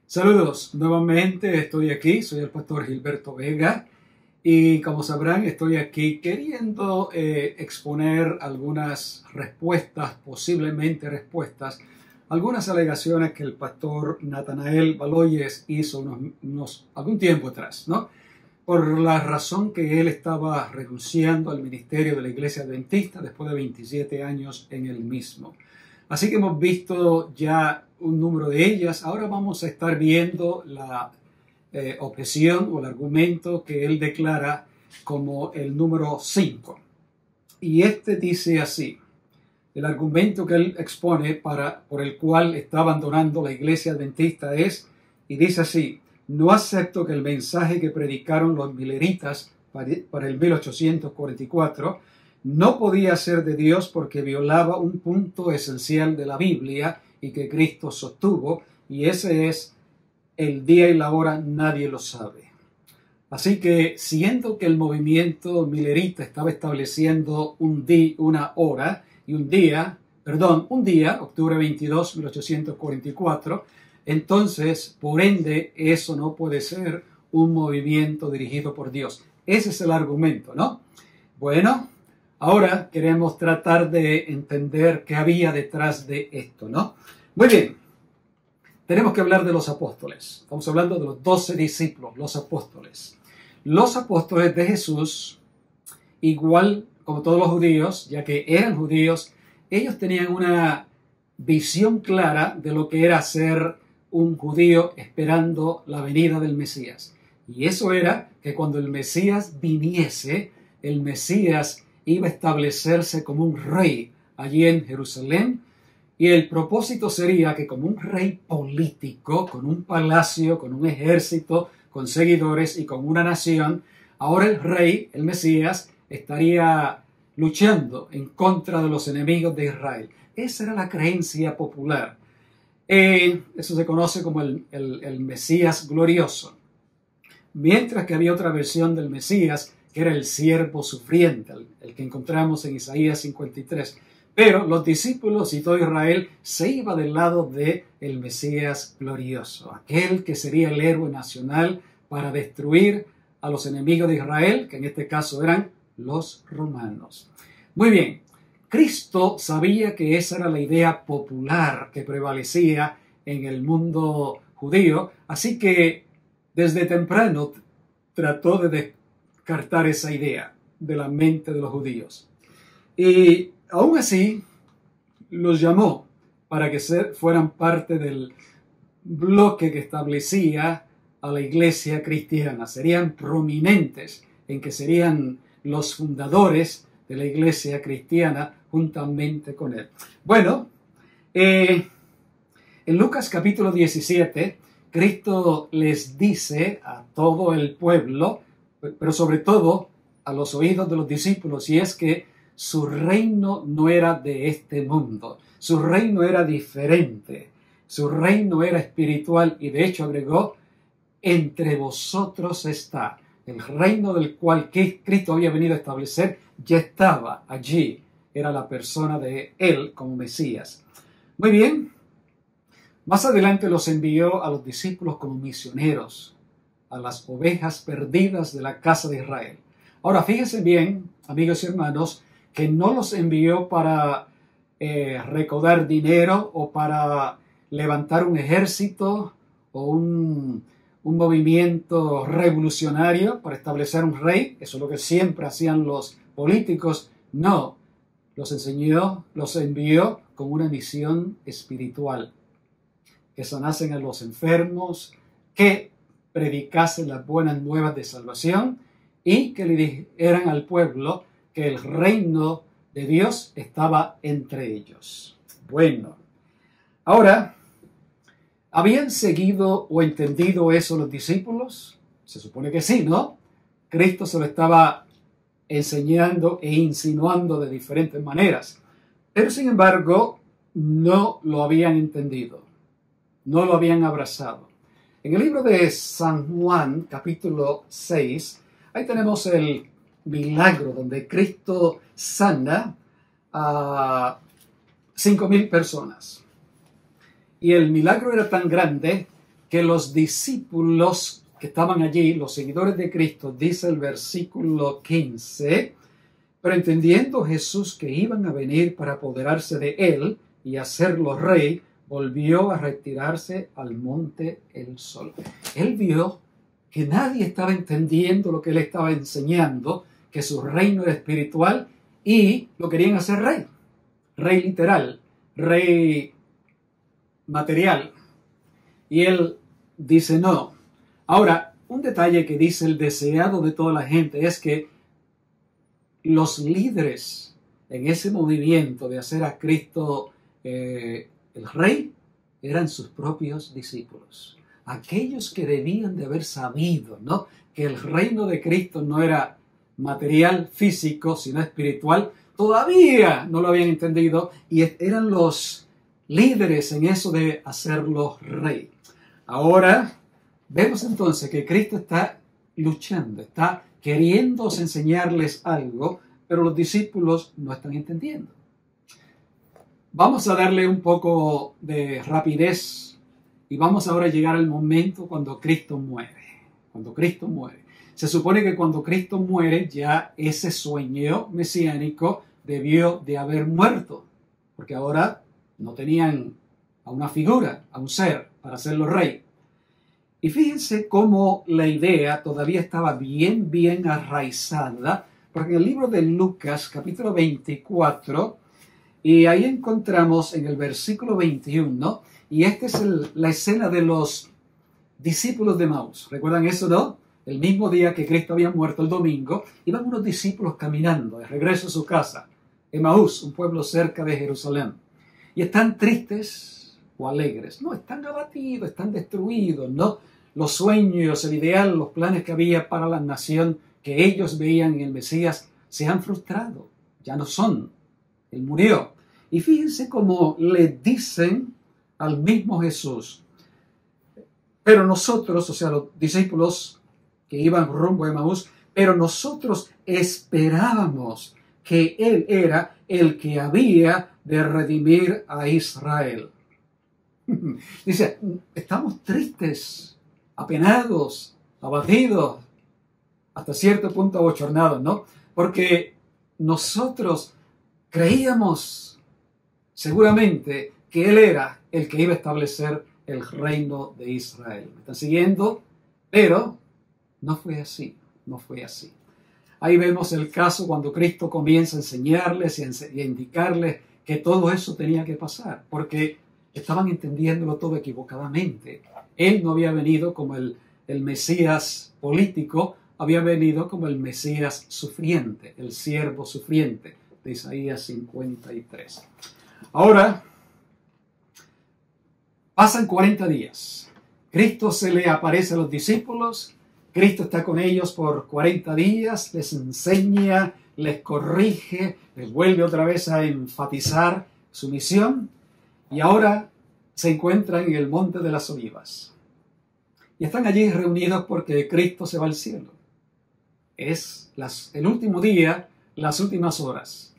Saludos, nuevamente estoy aquí, soy el pastor Gilberto Vega y como sabrán estoy aquí queriendo exponer algunas respuestas, posiblemente respuestas, algunas alegaciones que el pastor Natanael Baloyes hizo algún tiempo atrás, ¿no? Por la razón que él estaba renunciando al ministerio de la Iglesia Adventista después de 27 años en el mismo. Así que hemos visto ya un número de ellas. Ahora vamos a estar viendo la objeción o el argumento que él declara como el número 5. Y este dice así, el argumento que él expone por el cual está abandonando la Iglesia Adventista y dice así: no acepto que el mensaje que predicaron los mileritas para el 1844 no podía ser de Dios porque violaba un punto esencial de la Biblia y que Cristo sostuvo, y ese es: el día y la hora nadie lo sabe. Así que, siendo que el movimiento milerita estaba estableciendo un día, octubre 22, 1844, entonces, por ende, eso no puede ser un movimiento dirigido por Dios. Ese es el argumento, ¿no? Bueno, ahora queremos tratar de entender qué había detrás de esto, ¿no? Muy bien, tenemos que hablar de los apóstoles. Estamos hablando de los 12 discípulos, los apóstoles. Los apóstoles de Jesús, igual como todos los judíos, ya que eran judíos, ellos tenían una visión clara de lo que era ser un judío esperando la venida del Mesías. Y eso era que cuando el Mesías viniese, el Mesías iba a establecerse como un rey allí en Jerusalén, y el propósito sería que como un rey político, con un palacio, con un ejército, con seguidores y con una nación, ahora el rey, el Mesías, estaría luchando en contra de los enemigos de Israel. Esa era la creencia popular. Eso se conoce como el Mesías glorioso. Mientras que había otra versión del Mesías, que era el siervo sufriente, el que encontramos en Isaías 53. Pero los discípulos y todo Israel se iba del lado del Mesías glorioso, aquel que sería el héroe nacional para destruir a los enemigos de Israel, que en este caso eran los romanos. Muy bien, Cristo sabía que esa era la idea popular que prevalecía en el mundo judío, así que desde temprano trató de descartar esa idea de la mente de los judíos. Y aún así, los llamó para que fueran parte del bloque que establecía a la iglesia cristiana. Serían prominentes en que serían los fundadores de la iglesia cristiana juntamente con él. Bueno, en Lucas capítulo 17, Cristo les dice a todo el pueblo, pero sobre todo a los oídos de los discípulos, y es que su reino no era de este mundo, su reino era diferente, su reino era espiritual, y de hecho agregó: entre vosotros está. El reino del cual Cristo había venido a establecer ya estaba allí, era la persona de él como Mesías. Muy bien, más adelante los envió a los discípulos como misioneros, a las ovejas perdidas de la casa de Israel. Ahora fíjense bien, amigos y hermanos, que no los envió para recaudar dinero o para levantar un ejército o un movimiento revolucionario para establecer un rey. Eso es lo que siempre hacían los políticos. No, los envió con una misión espiritual: que sanasen a los enfermos, que predicasen las buenas nuevas de salvación y que le dijeran al pueblo que el reino de Dios estaba entre ellos. Bueno, ahora, ¿habían seguido o entendido eso los discípulos? Se supone que sí, ¿no? Cristo se lo estaba enseñando e insinuando de diferentes maneras, pero sin embargo no lo habían entendido, no lo habían abrazado. En el libro de San Juan, capítulo 6, ahí tenemos el milagro donde Cristo sana a 5,000 personas. Y el milagro era tan grande que los discípulos que estaban allí, los seguidores de Cristo, dice el versículo 15, pero entendiendo Jesús que iban a venir para apoderarse de él y hacerlo rey, volvió a retirarse al monte el sol. Él vio que nadie estaba entendiendo lo que él estaba enseñando, que su reino era espiritual y lo querían hacer rey. Rey literal, rey material. Y él dice no. Ahora, un detalle que dice el deseado de toda la gente es que los líderes en ese movimiento de hacer a Cristo el rey eran sus propios discípulos. Aquellos que debían de haber sabido, ¿no?, que el reino de Cristo no era material, físico, sino espiritual, todavía no lo habían entendido y eran los líderes en eso de hacerlo rey. Ahora vemos entonces que Cristo está luchando, está queriendo enseñarles algo, pero los discípulos no están entendiendo. Vamos a darle un poco de rapidez y vamos ahora a llegar al momento cuando Cristo muere. Cuando Cristo muere. Se supone que cuando Cristo muere ya ese sueño mesiánico debió de haber muerto, porque ahora no tenían a una figura, a un ser para hacerlo rey. Y fíjense cómo la idea todavía estaba bien arraizada, porque en el libro de Lucas, capítulo 24, y ahí encontramos en el versículo 21, y esta es la escena de los discípulos de Emaús. ¿Recuerdan eso, no? El mismo día que Cristo había muerto, el domingo, iban unos discípulos caminando de regreso a su casa, Emaús, un pueblo cerca de Jerusalén. Y están tristes o alegres. No, están abatidos, están destruidos, ¿no? Los sueños, el ideal, los planes que había para la nación que ellos veían en el Mesías se han frustrado. Ya no son. Él murió. Y fíjense cómo le dicen al mismo Jesús. Pero nosotros, o sea, los discípulos que iban rumbo a Emaús, pero nosotros esperábamos que Él era el que había de redimir a Israel. Dice, estamos tristes, apenados, abatidos, hasta cierto punto abochornados, ¿no? Porque nosotros creíamos seguramente que Él era el que iba a establecer el reino de Israel. ¿Me están siguiendo? Pero no fue así, no fue así. Ahí vemos el caso cuando Cristo comienza a enseñarles y a indicarles que todo eso tenía que pasar, porque estaban entendiéndolo todo equivocadamente. Él no había venido como el Mesías político, había venido como el Mesías sufriente, el siervo sufriente de Isaías 53. Ahora, pasan 40 días. Cristo se le aparece a los discípulos. Cristo está con ellos por 40 días, les enseña, les corrige, les vuelve otra vez a enfatizar su misión. Y ahora se encuentran en el Monte de las Olivas. Y están allí reunidos porque Cristo se va al cielo. Es el último día, las últimas horas.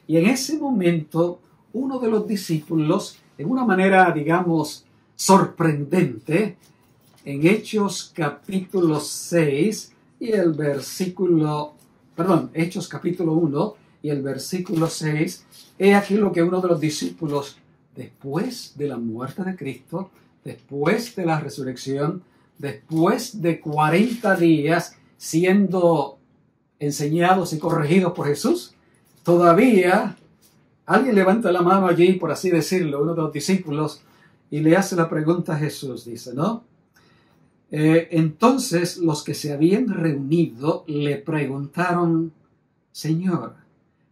Y en ese momento, uno de los discípulos, en una manera, digamos, sorprendente, en Hechos capítulo 6 y el versículo, Hechos capítulo 1 y el versículo 6, he aquí lo que uno de los discípulos, después de la muerte de Cristo, después de la resurrección, después de 40 días siendo enseñados y corregidos por Jesús, todavía alguien levanta la mano allí, por así decirlo, uno de los discípulos, y le hace la pregunta a Jesús, dice, ¿no? Entonces los que se habían reunido le preguntaron, Señor,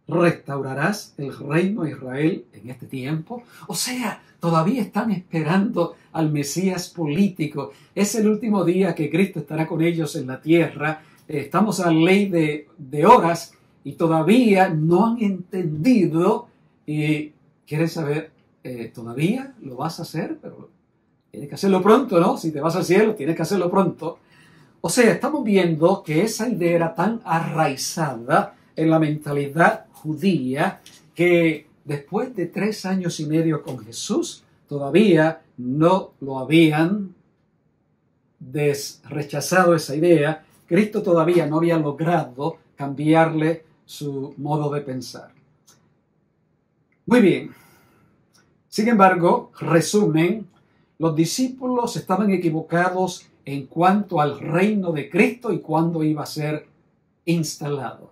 ¿restaurarás el reino de Israel en este tiempo? O sea, todavía están esperando al Mesías político. Es el último día que Cristo estará con ellos en la tierra. Estamos a ley de horas y todavía no han entendido y quieren saber, ¿todavía lo vas a hacer? Pero tienes que hacerlo pronto, ¿no? Si te vas al cielo, tienes que hacerlo pronto. O sea, estamos viendo que esa idea era tan arraizada en la mentalidad judía que después de 3 años y medio con Jesús, todavía no lo habían rechazado esa idea, Cristo todavía no había logrado cambiarle su modo de pensar. Muy bien. Sin embargo, resumen, los discípulos estaban equivocados en cuanto al reino de Cristo y cuándo iba a ser instalado.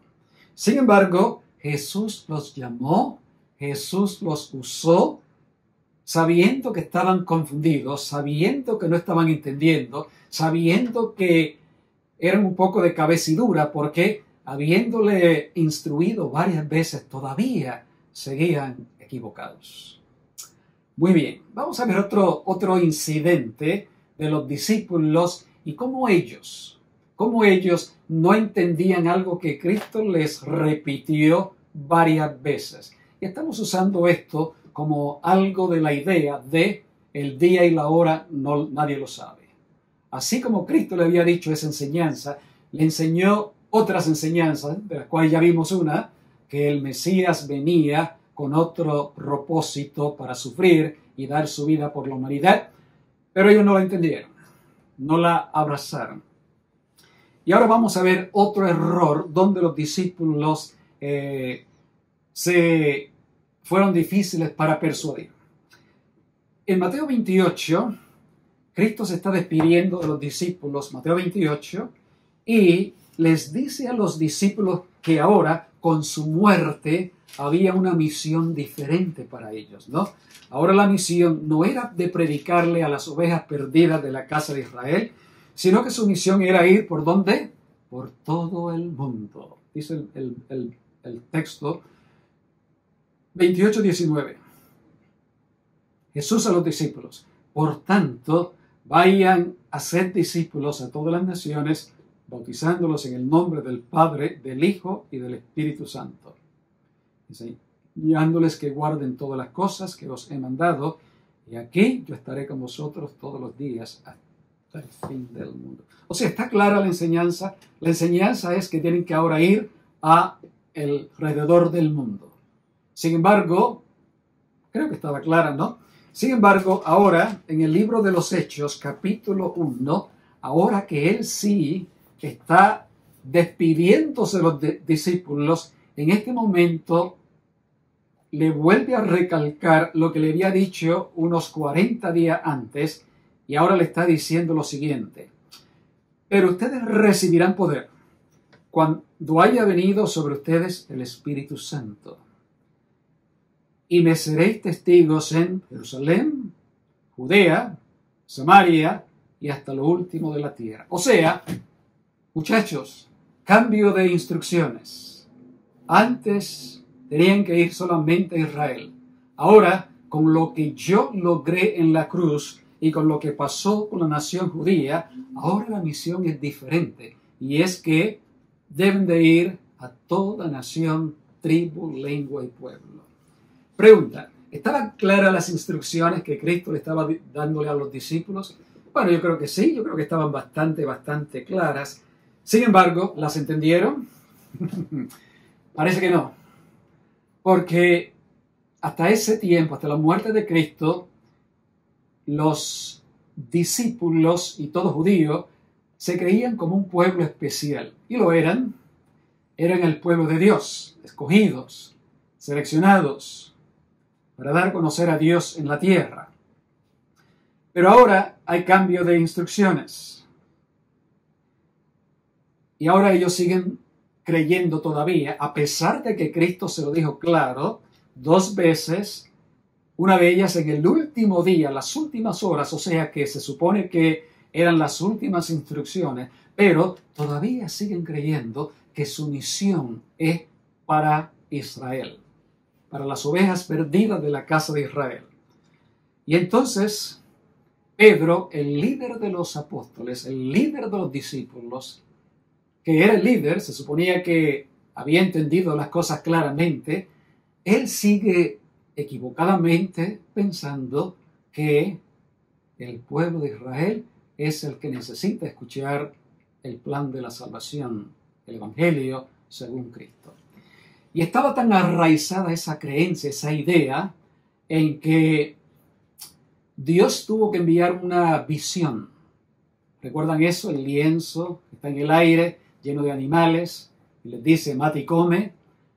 Sin embargo, Jesús los llamó, Jesús los usó, sabiendo que estaban confundidos, sabiendo que no estaban entendiendo, sabiendo que eran un poco de cabecidura, porque habiéndole instruido varias veces, todavía seguían equivocados. Muy bien, vamos a ver otro incidente de los discípulos y cómo ellos no entendían algo que Cristo les repitió varias veces. Y estamos usando esto como algo de la idea de el día y la hora nadie lo sabe. Así como Cristo le había dicho esa enseñanza, le enseñó otras enseñanzas, de las cuales ya vimos una, que el Mesías venía con otro propósito para sufrir y dar su vida por la humanidad, pero ellos no la entendieron, no la abrazaron. Y ahora vamos a ver otro error donde los discípulos se fueron difíciles para persuadir. En Mateo 28, Cristo se está despidiendo de los discípulos, Mateo 28, y les dice a los discípulos que ahora, con su muerte, había una misión diferente para ellos, ¿no? Ahora la misión no era de predicarle a las ovejas perdidas de la casa de Israel, sino que su misión era ir, ¿por dónde? Por todo el mundo. Dice el texto 28:19. Jesús a los discípulos: por tanto, vayan a ser discípulos a todas las naciones, bautizándolos en el nombre del Padre, del Hijo y del Espíritu Santo, enseñándoles que guarden todas las cosas que os he mandado, y aquí yo estaré con vosotros todos los días hasta el fin del mundo. O sea, está clara la enseñanza. La enseñanza es que tienen que ahora ir alrededor del mundo. Sin embargo, creo que estaba clara, ¿no? Sin embargo, ahora, en el libro de los Hechos, capítulo 1, ahora que él sí está despidiéndose de los discípulos, en este momento le vuelve a recalcar lo que le había dicho unos 40 días antes, y ahora le está diciendo lo siguiente: pero ustedes recibirán poder cuando haya venido sobre ustedes el Espíritu Santo. Y me seréis testigos en Jerusalén, Judea, Samaria y hasta lo último de la tierra. O sea, muchachos, cambio de instrucciones. Antes tenían que ir solamente a Israel. Ahora, con lo que yo logré en la cruz y con lo que pasó con la nación judía, ahora la misión es diferente. Y es que deben de ir a toda nación, tribu, lengua y pueblo. Pregunta: ¿estaban claras las instrucciones que Cristo le estaba dándole a los discípulos? Bueno, yo creo que sí, yo creo que estaban bastante claras. Sin embargo, ¿las entendieron? Parece que no. Porque hasta ese tiempo, hasta la muerte de Cristo, los discípulos y todo judío se creían como un pueblo especial. Y lo eran. Eran el pueblo de Dios, escogidos, seleccionados, para dar a conocer a Dios en la tierra. Pero ahora hay cambio de instrucciones. Y ahora ellos siguen creyendo todavía, a pesar de que Cristo se lo dijo claro 2 veces, una de ellas en el último día, las últimas horas, o sea que se supone que eran las últimas instrucciones, pero todavía siguen creyendo que su misión es para Israel, para las ovejas perdidas de la casa de Israel. Y entonces Pedro, el líder de los apóstoles, el líder de los discípulos, que era el líder, se suponía que había entendido las cosas claramente, él sigue equivocadamente pensando que el pueblo de Israel es el que necesita escuchar el plan de la salvación, el Evangelio según Cristo. Y estaba tan arraizada esa creencia, esa idea, en que Dios tuvo que enviar una visión ¿Recuerdan eso? El lienzo está en el aire, lleno de animales, y les dice, mata y come.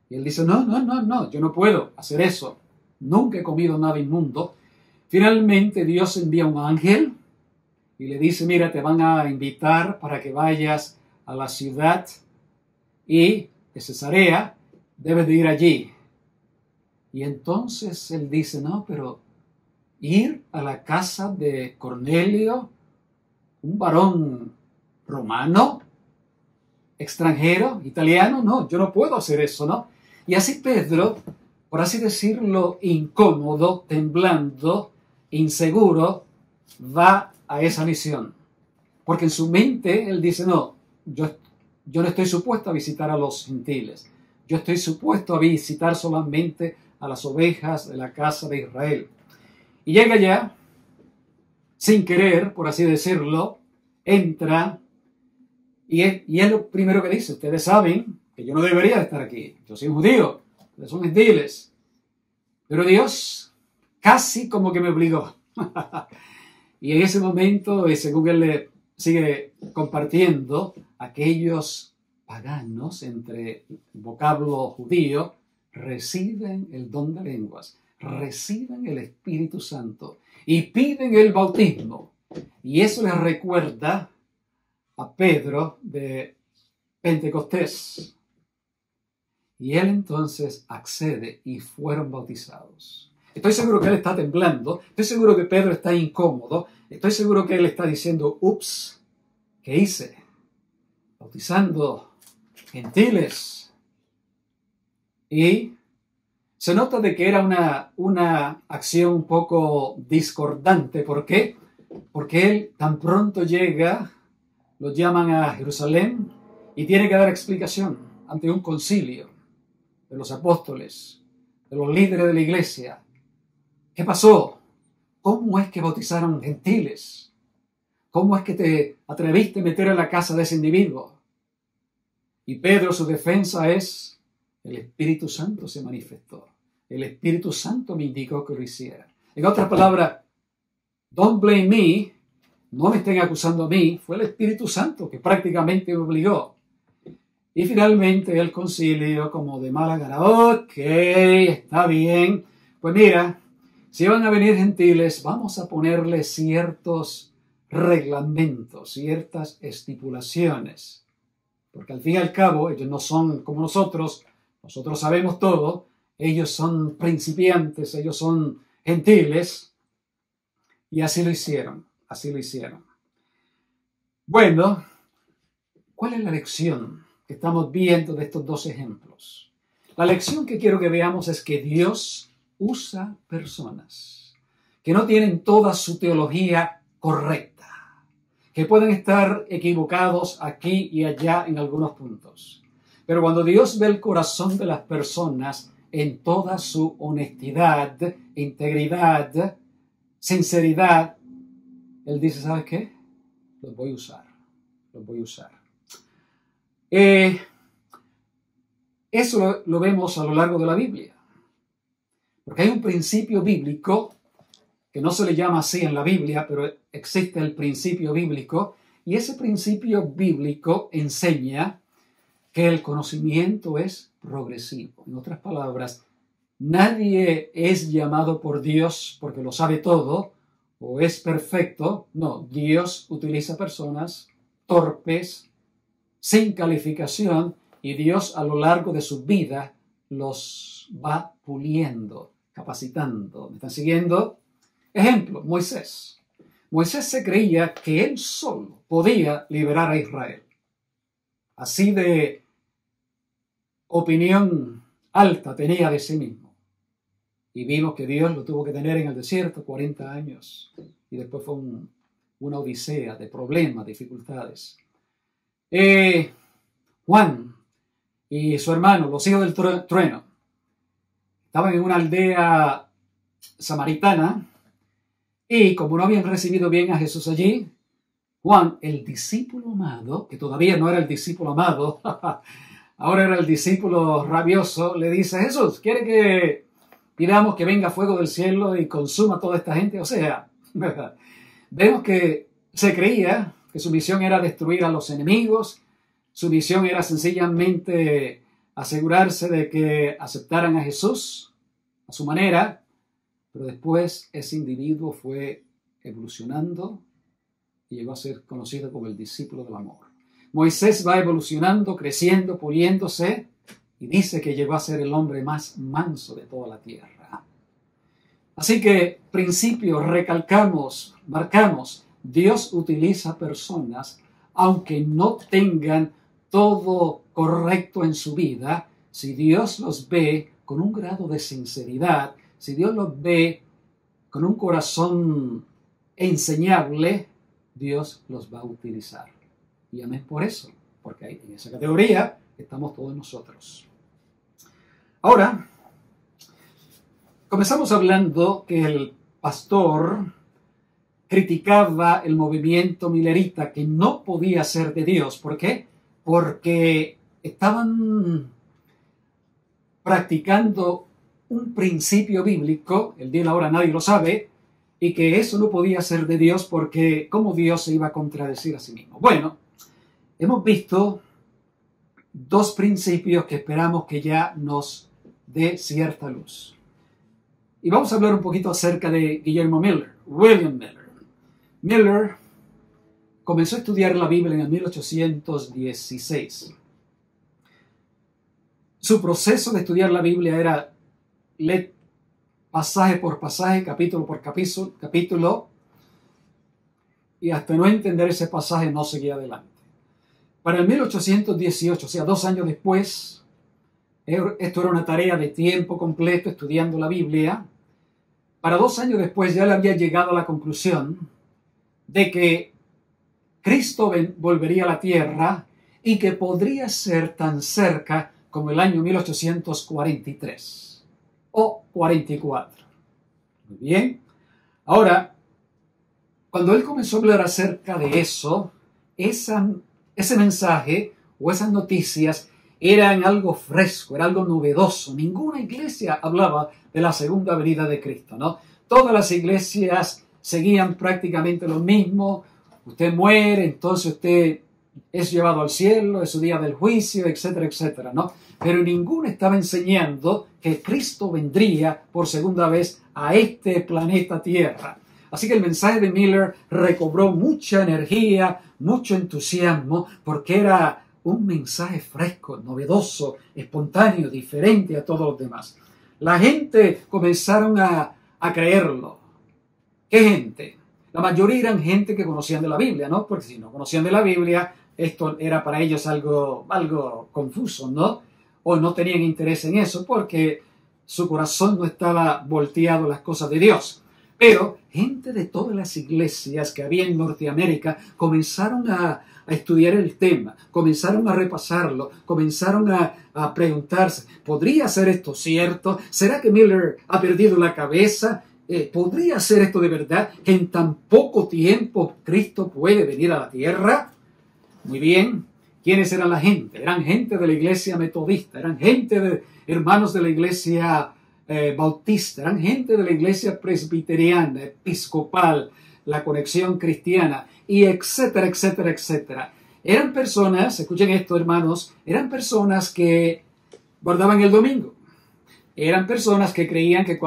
Y él dice, no, yo no puedo hacer eso. Nunca he comido nada inmundo. Finalmente Dios envía un ángel y le dice, mira, te van a invitar para que vayas a la ciudad y de Cesarea, debes de ir allí. Y entonces él dice, no, pero ir a la casa de Cornelio, un varón romano, extranjero, italiano, no, yo no puedo hacer eso, ¿no? Y así Pedro, por así decirlo, incómodo, temblando, inseguro, va a esa misión. Porque en su mente él dice, no, yo no estoy supuesto a visitar a los gentiles. Yo estoy supuesto a visitar solamente a las ovejas de la casa de Israel. Y llega allá, sin querer, por así decirlo, entra, y es lo primero que dice, ustedes saben que yo no debería estar aquí. Yo soy un judío, ustedes son gentiles. Pero Dios casi como que me obligó. Y en ese momento, según él le sigue compartiendo, aquellos paganos, entre vocablo judío, reciben el don de lenguas, reciben el Espíritu Santo y piden el bautismo. Y eso les recuerda a Pedro de Pentecostés. Y él entonces accede y fueron bautizados. Estoy seguro que él está temblando, estoy seguro que Pedro está incómodo, estoy seguro que él está diciendo, ups, ¿qué hice? Bautizando gentiles. Y se nota de que era una acción un poco discordante. ¿Por qué? Porque él tan pronto llega, lo llaman a Jerusalén y tiene que dar explicación ante un concilio de los apóstoles, de los líderes de la iglesia. ¿Qué pasó? ¿Cómo es que bautizaron gentiles? ¿Cómo es que te atreviste a meter en la casa de ese individuo? Y Pedro, su defensa es, el Espíritu Santo se manifestó. El Espíritu Santo me indicó que lo hiciera. En otras palabras, don't blame me, no me estén acusando a mí, fue el Espíritu Santo que prácticamente me obligó. Y finalmente el concilio, como de mala gana, ok, está bien, pues mira, si van a venir gentiles, vamos a ponerle ciertos reglamentos, ciertas estipulaciones. Porque al fin y al cabo, ellos no son como nosotros sabemos todo, ellos son principiantes, ellos son gentiles, y así lo hicieron, Bueno, ¿cuál es la lección que estamos viendo de estos dos ejemplos? La lección que quiero que veamos es que Dios usa personas que no tienen toda su teología correcta, que pueden estar equivocados aquí y allá en algunos puntos. Pero cuando Dios ve el corazón de las personas en toda su honestidad, integridad, sinceridad, Él dice, ¿sabes qué? Los voy a usar. Eso lo vemos a lo largo de la Biblia. Porque hay un principio bíblico, que no se le llama así en la Biblia, pero existe el principio bíblico, y ese principio bíblico enseña que el conocimiento es progresivo. En otras palabras, nadie es llamado por Dios porque lo sabe todo o es perfecto. No, Dios utiliza personas torpes, sin calificación, y Dios a lo largo de su vida los va puliendo, capacitando. ¿Me están siguiendo? Ejemplo, Moisés. Moisés se creía que él solo podía liberar a Israel. Así de opinión alta tenía de sí mismo. Y vimos que Dios lo tuvo que tener en el desierto 40 años. Y después fue una odisea de problemas, dificultades. Juan y su hermano, los hijos del trueno, estaban en una aldea samaritana y como no habían recibido bien a Jesús allí, Juan, el discípulo amado, que todavía no era el discípulo amado, ahora era el discípulo rabioso, le dice, Jesús, ¿quiere que pidamos que venga fuego del cielo y consuma a toda esta gente? O sea, vemos que se creía que su misión era destruir a los enemigos, su misión era sencillamente asegurarse de que aceptaran a Jesús a su manera, pero después ese individuo fue evolucionando y llegó a ser conocido como el discípulo del amor. Moisés va evolucionando, creciendo, puliéndose, y dice que llegó a ser el hombre más manso de toda la tierra. Así que, principio, recalcamos, marcamos, Dios utiliza personas, aunque no tengan todo correcto en su vida, si Dios los ve con un grado de sinceridad, si Dios los ve con un corazón enseñable, Dios los va a utilizar. Y amén por eso, porque ahí, en esa categoría estamos todos nosotros. Ahora, comenzamos hablando que el pastor criticaba el movimiento milerita, que no podía ser de Dios. ¿Por qué? Porque estaban practicando un principio bíblico, el día y la hora nadie lo sabe, y que eso no podía ser de Dios porque ¿cómo Dios se iba a contradecir a sí mismo? Bueno, hemos visto dos principios que esperamos que ya nos dé cierta luz. Y vamos a hablar un poquito acerca de Guillermo Miller, William Miller. Miller comenzó a estudiar la Biblia en el 1816. Su proceso de estudiar la Biblia era leer pasaje por pasaje, capítulo por capítulo, y hasta no entender ese pasaje no seguía adelante. Para el 1818, o sea, 2 años después, esto era una tarea de tiempo completo estudiando la Biblia. Para 2 años después ya le había llegado a la conclusión de que Cristo volvería a la tierra y que podría ser tan cerca como el año 1843 o 44. Muy bien. Ahora, cuando él comenzó a hablar acerca de eso, ese mensaje o esas noticias eran algo fresco, era algo novedoso. Ninguna iglesia hablaba de la segunda venida de Cristo, ¿no? Todas las iglesias seguían prácticamente lo mismo. Usted muere, entonces usted es llevado al cielo, es su día del juicio, etcétera, etcétera, ¿no? Pero ninguno estaba enseñando que Cristo vendría por segunda vez a este planeta Tierra. Así que el mensaje de Miller recobró mucha energía, mucho entusiasmo, porque era un mensaje fresco, novedoso, espontáneo, diferente a todos los demás. La gente comenzaron a creerlo. ¿Qué gente? La mayoría eran gente que conocían de la Biblia, ¿no? Porque si no conocían de la Biblia, esto era para ellos algo confuso, ¿no? O no tenían interés en eso porque su corazón no estaba volteado a las cosas de Dios. Pero gente de todas las iglesias que había en Norteamérica comenzaron a estudiar el tema, comenzaron a repasarlo, comenzaron a preguntarse, ¿podría ser esto cierto? ¿Será que Miller ha perdido la cabeza? ¿Podría ser esto de verdad? ¿Que en tan poco tiempo Cristo puede venir a la tierra? Muy bien. ¿Quiénes eran la gente? Eran gente de la iglesia metodista, eran gente de hermanos de la iglesia bautista, eran gente de la iglesia presbiteriana, episcopal, la Conexión Cristiana, y etcétera, etcétera, etcétera. Eran personas, escuchen esto hermanos, eran personas que guardaban el domingo. Eran personas que creían que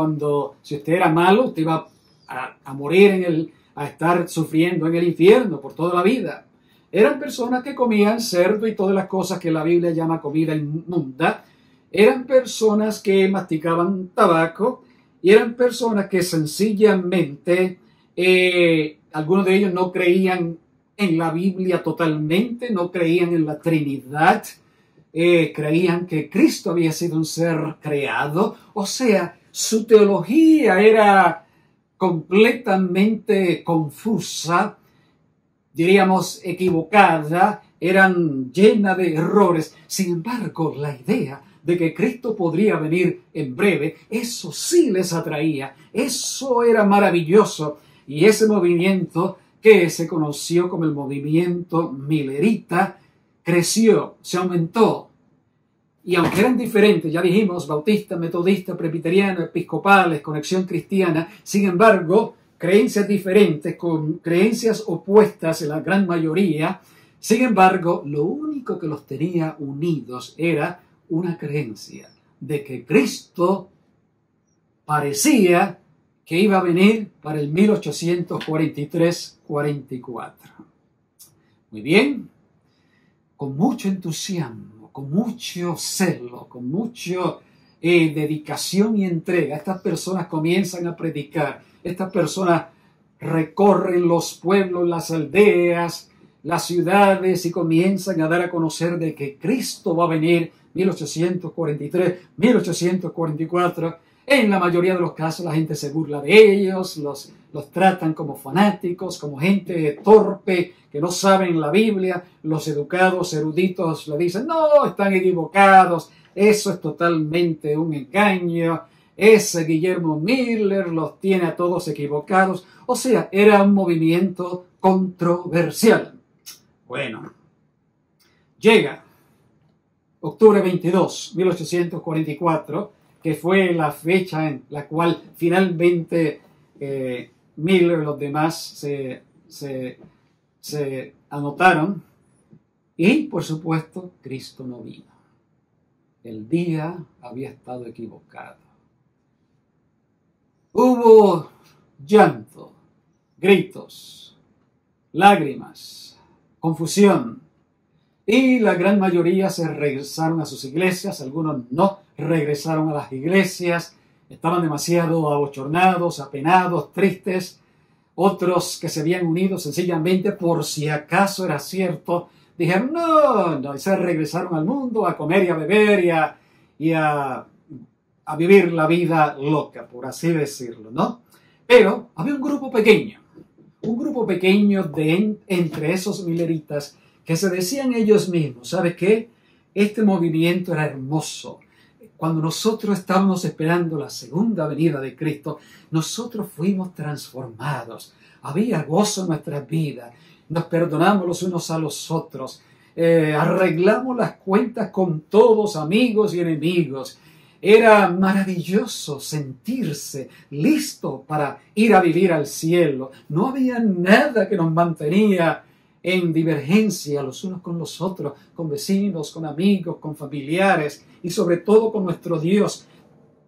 si usted era malo, usted iba a morir a estar sufriendo en el infierno por toda la vida. Eran personas que comían cerdo y todas las cosas que la Biblia llama comida inmunda. Eran personas que masticaban tabaco y eran personas que sencillamente, algunos de ellos no creían en la Biblia totalmente, no creían en la Trinidad, creían que Cristo había sido un ser creado. O sea, su teología era completamente confusa, diríamos equivocada, eran llenas de errores. Sin embargo, la idea de que Cristo podría venir en breve, eso sí les atraía, eso era maravilloso. Y ese movimiento que se conoció como el movimiento milerita creció, se aumentó. Y aunque eran diferentes, ya dijimos, bautista, metodista, presbiteriano, episcopales, Conexión Cristiana, sin embargo, creencias diferentes, con creencias opuestas en la gran mayoría. Sin embargo, lo único que los tenía unidos era una creencia de que Cristo parecía que iba a venir para el 1843-44. Muy bien, con mucho entusiasmo, con mucho celo, con mucha dedicación y entrega, estas personas comienzan a predicar. Estas personas recorren los pueblos, las aldeas, las ciudades y comienzan a dar a conocer de que Cristo va a venir 1843, 1844. En la mayoría de los casos la gente se burla de ellos, los tratan como fanáticos, como gente torpe que no saben la Biblia. Los educados, eruditos le dicen, no, están equivocados, eso es totalmente un engaño. Ese Guillermo Miller los tiene a todos equivocados. O sea, era un movimiento controversial. Bueno, llega octubre 22, 1844, que fue la fecha en la cual finalmente Miller y los demás se anotaron. Y, por supuesto, Cristo no vino. El día había estado equivocado. Hubo llanto, gritos, lágrimas, confusión, y la gran mayoría se regresaron a sus iglesias. Algunos no regresaron a las iglesias, estaban demasiado abochornados, apenados, tristes. Otros que se habían unido sencillamente por si acaso era cierto, dijeron no, y se regresaron al mundo a comer y a beber y a vivir la vida loca, por así decirlo, ¿no? Pero había un grupo pequeño entre esos mileritas que se decían ellos mismos, ¿sabe qué? Este movimiento era hermoso. Cuando nosotros estábamos esperando la segunda venida de Cristo, nosotros fuimos transformados. Había gozo en nuestras vidas. Nos perdonamos los unos a los otros. Arreglamos las cuentas con todos, amigos y enemigos. Era maravilloso sentirse listo para ir a vivir al cielo. No había nada que nos mantenía en divergencia los unos con los otros, con vecinos, con amigos, con familiares y sobre todo con nuestro Dios.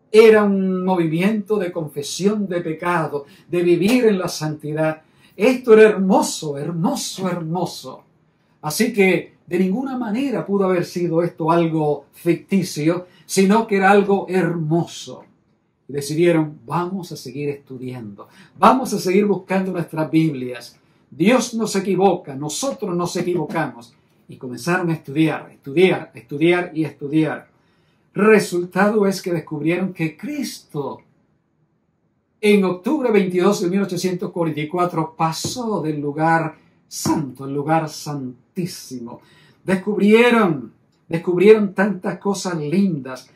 Era un movimiento de confesión de pecado, de vivir en la santidad. Esto era hermoso, hermoso, hermoso. Así que de ninguna manera pudo haber sido esto algo ficticio, sino que era algo hermoso. Y decidieron, vamos a seguir estudiando, vamos a seguir buscando nuestras Biblias. Dios no se equivoca, nosotros nos equivocamos. Y comenzaron a estudiar, estudiar y estudiar. Resultado es que descubrieron que Cristo, en octubre 22 de 1844, pasó del lugar santo, el lugar santísimo. Descubrieron tantas cosas lindas.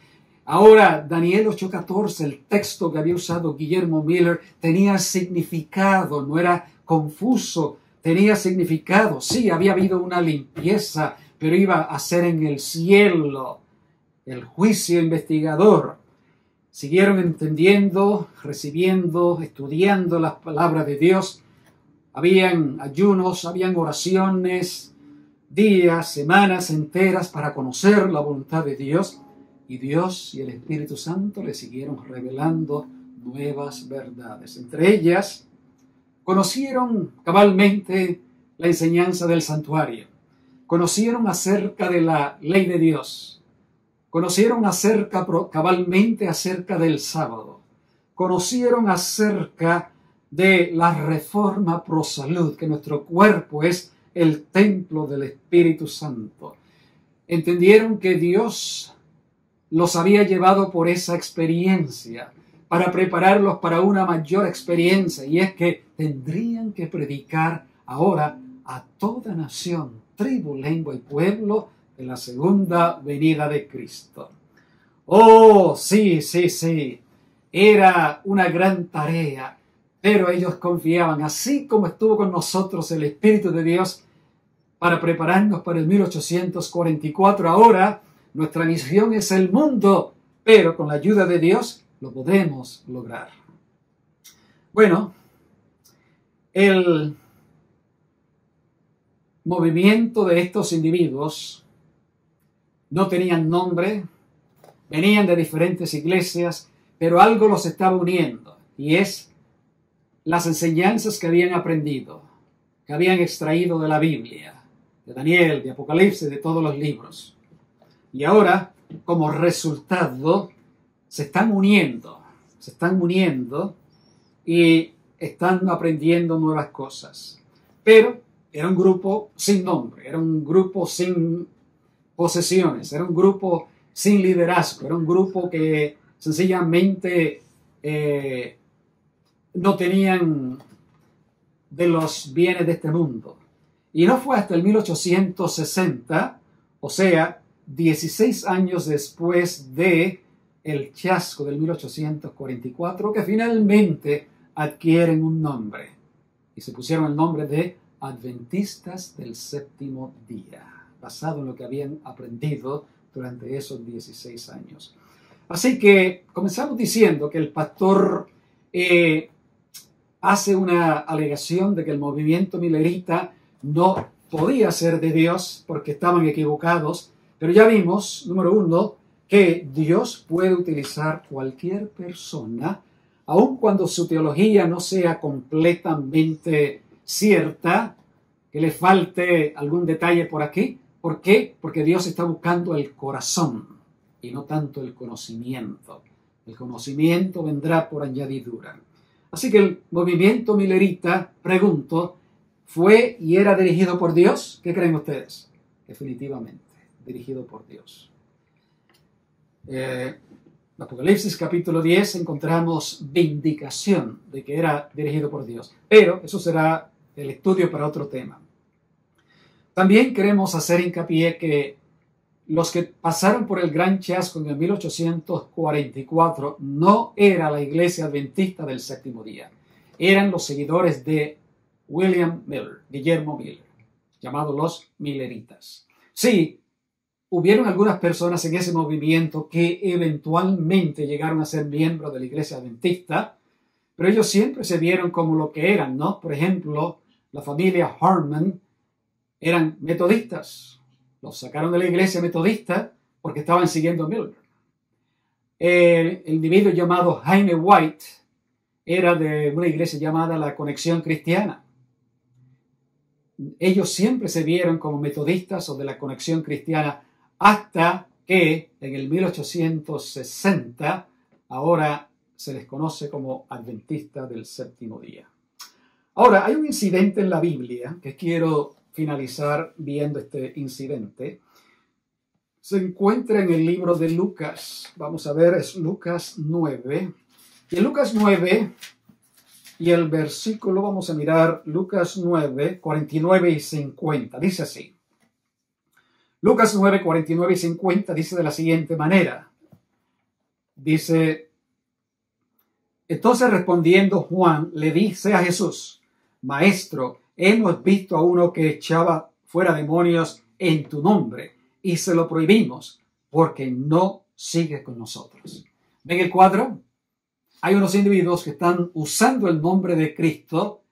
Ahora, Daniel 8:14, el texto que había usado Guillermo Miller, tenía significado, no era confuso, tenía significado. Sí, había habido una limpieza, pero iba a ser en el cielo, el juicio investigador. Siguieron entendiendo, recibiendo, estudiando las palabras de Dios. Habían ayunos, habían oraciones, días, semanas enteras para conocer la voluntad de Dios. Y Dios y el Espíritu Santo le siguieron revelando nuevas verdades. Entre ellas, conocieron cabalmente la enseñanza del santuario. Conocieron acerca de la ley de Dios. Conocieron cabalmente acerca del sábado. Conocieron acerca de la reforma pro salud, que nuestro cuerpo es el templo del Espíritu Santo. Entendieron que Dios los había llevado por esa experiencia para prepararlos para una mayor experiencia, y es que tendrían que predicar ahora a toda nación, tribu, lengua y pueblo de la segunda venida de Cristo. Oh, sí, era una gran tarea, pero ellos confiaban, así como estuvo con nosotros el Espíritu de Dios para prepararnos para el 1844, ahora nuestra misión es el mundo, pero con la ayuda de Dios lo podremos lograr. Bueno, El movimiento de estos individuos no tenían nombre, venían de diferentes iglesias, pero algo los estaba uniendo, y es las enseñanzas que habían aprendido, que habían extraído de la Biblia, de Daniel, de Apocalipsis, de todos los libros. Y ahora, como resultado, se están uniendo y están aprendiendo nuevas cosas. Pero era un grupo sin nombre, era un grupo sin posesiones, era un grupo sin liderazgo, era un grupo que sencillamente no tenían de los bienes de este mundo. Y no fue hasta el 1860, o sea, 16 años después de el chasco del 1844, que finalmente adquieren un nombre. Y se pusieron el nombre de Adventistas del Séptimo Día, basado en lo que habían aprendido durante esos 16 años. Así que comenzamos diciendo que el pastor hace una alegación de que el movimiento milerita no podía ser de Dios porque estaban equivocados, pero ya vimos, número uno, que Dios puede utilizar cualquier persona, aun cuando su teología no sea completamente cierta, que le falte algún detalle por aquí. ¿Por qué? Porque Dios está buscando el corazón y no tanto el conocimiento. El conocimiento vendrá por añadidura. Así que el movimiento milerita, pregunto, ¿fue y era dirigido por Dios? ¿Qué creen ustedes? Definitivamente, dirigido por Dios. En Apocalipsis capítulo 10 encontramos vindicación de que era dirigido por Dios. Pero eso será el estudio para otro tema. También queremos hacer hincapié que los que pasaron por el gran chasco en el 1844 no era la iglesia adventista del séptimo día. Eran los seguidores de Guillermo Miller, llamados los mileritas. Sí, hubieron algunas personas en ese movimiento que eventualmente llegaron a ser miembros de la iglesia adventista, pero ellos siempre se vieron como lo que eran, ¿no? Por ejemplo, la familia Harmon eran metodistas. Los sacaron de la iglesia metodista porque estaban siguiendo a Miller. El individuo llamado Jaime White era de una iglesia llamada la Conexión Cristiana. Ellos siempre se vieron como metodistas o de la Conexión Cristiana hasta que en el 1860 ahora se les conoce como adventistas del séptimo día. Ahora, hay un incidente en la Biblia que quiero finalizar viendo este incidente. Se encuentra en el libro de Lucas. Vamos a ver, es Lucas 9. Y en Lucas 9, y el versículo, vamos a mirar Lucas 9, 49 y 50. Dice así. Lucas 9, 49 y 50 dice de la siguiente manera. Dice, entonces respondiendo Juan, le dice a Jesús, Maestro, hemos visto a uno que echaba fuera demonios en tu nombre y se lo prohibimos porque no sigue con nosotros. ¿Ven el cuadro? Hay unos individuos que están usando el nombre de Cristo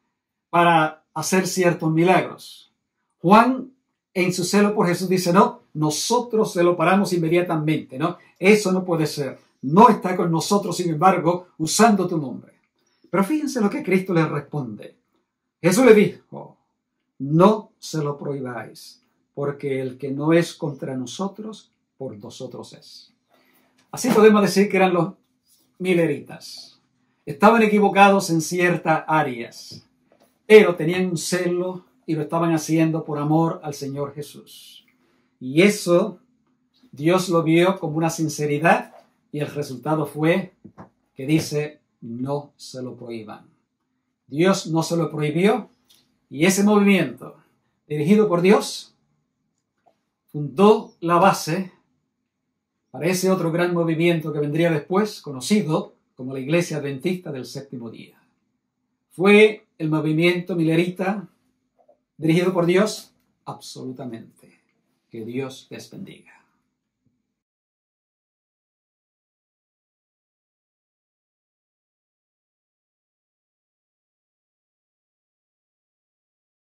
para hacer ciertos milagros. Juan, en su celo por Jesús, dice, no, nosotros se lo paramos inmediatamente, ¿no? Eso no puede ser. No está con nosotros, sin embargo, usando tu nombre. Pero fíjense lo que Cristo le responde. Jesús le dijo, no se lo prohibáis, porque el que no es contra nosotros, por nosotros es. Así podemos decir que eran los mileritas. Estaban equivocados en ciertas áreas, pero tenían un celo y lo estaban haciendo por amor al Señor Jesús. Y eso Dios lo vio como una sinceridad y el resultado fue que dice, no se lo prohíban. Dios no se lo prohibió y ese movimiento dirigido por Dios fundó la base para ese otro gran movimiento que vendría después, conocido como la Iglesia Adventista del Séptimo Día. ¿Fue el movimiento milerita dirigido por Dios? Absolutamente. Que Dios les bendiga.